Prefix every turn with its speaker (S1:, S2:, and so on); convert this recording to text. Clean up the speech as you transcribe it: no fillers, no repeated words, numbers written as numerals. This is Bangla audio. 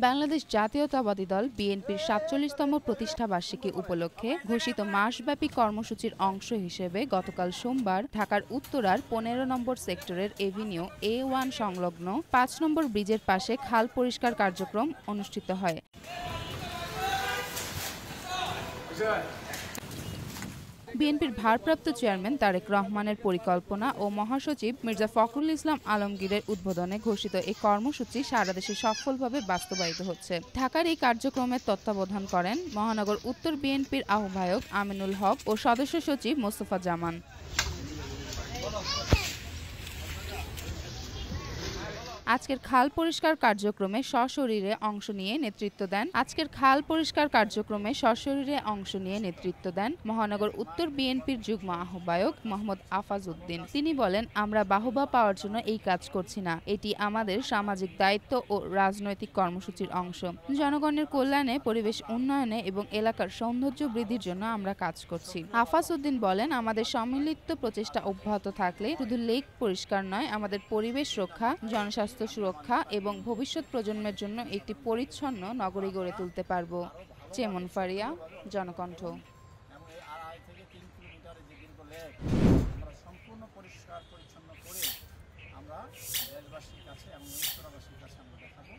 S1: বাংলাদেশ জাতীয়তাবাদী দল বিএনপির ৪৭তম প্রতিষ্ঠাবার্ষিকী উপলক্ষে ঘোষিত মাসব্যাপী কর্মসূচির অংশ হিসেবে গতকাল সোমবার ঢাকার উত্তরার ১৫ নম্বর সেক্টরের এভিনিউ A1 সংলগ্ন ৫ নম্বর ব্রিজের পাশে খাল পরিষ্কার কার্যক্রম অনুষ্ঠিত হয়। বিএনপির ভারপ্রাপ্ত চেয়ারম্যান তারেক রহমানের পরিকল্পনা ও মহাসচিব মির্জা ফখরুল ইসলাম আলমগীরের উদ্বোধনে ঘোষিত এই কর্মসূচি সারা দেশে সফলভাবে বাস্তবায়িত হচ্ছে। ঢাকার এই কার্যক্রমের তত্ত্বাবধান করেন মহানগর উত্তর বিএনপির আহ্বায়ক আমিনুল হক ও সদস্য সচিব মোস্তফা জামান। আজকের খাল পরিষ্কার কার্যক্রমে সশরীরে অংশ নিয়ে নেতৃত্ব দেন মহানগর উত্তর বিএনপির যুগ্ম আহ্বায়ক মোহাম্মদ আফাজ উদ্দিন। তিনি বলেন, আমরা বাহবা পাওয়ার জন্য এই কাজ করছি না, এটি আমাদের সামাজিক দায়িত্ব ও রাজনৈতিক কর্মসূচির অংশ। জনগণের কল্যাণে, পরিবেশ উন্নয়নে এবং এলাকার সৌন্দর্য বৃদ্ধির জন্য আমরা কাজ করছি। আফাজ উদ্দিন বলেন, আমাদের সম্মিলিত প্রচেষ্টা অব্যাহত থাকলে শুধু লেক পরিষ্কার নয়, আমাদের পরিবেশ রক্ষা, জনস্বাস্থ্য সুরক্ষা এবং ভবিষ্যৎ প্রজন্মের জন্য একটি পরিচ্ছন্ন নগরী গড়ে তুলতে পারব। চেমন ফারিয়া, জনকণ্ঠ।
S2: সম্পূর্ণ পরিষ্কার পরিচ্ছন্ন করে আমরা দেশবাসীর কাছে এবং উত্তরাবাসীর কাছে আমরা দেখাবো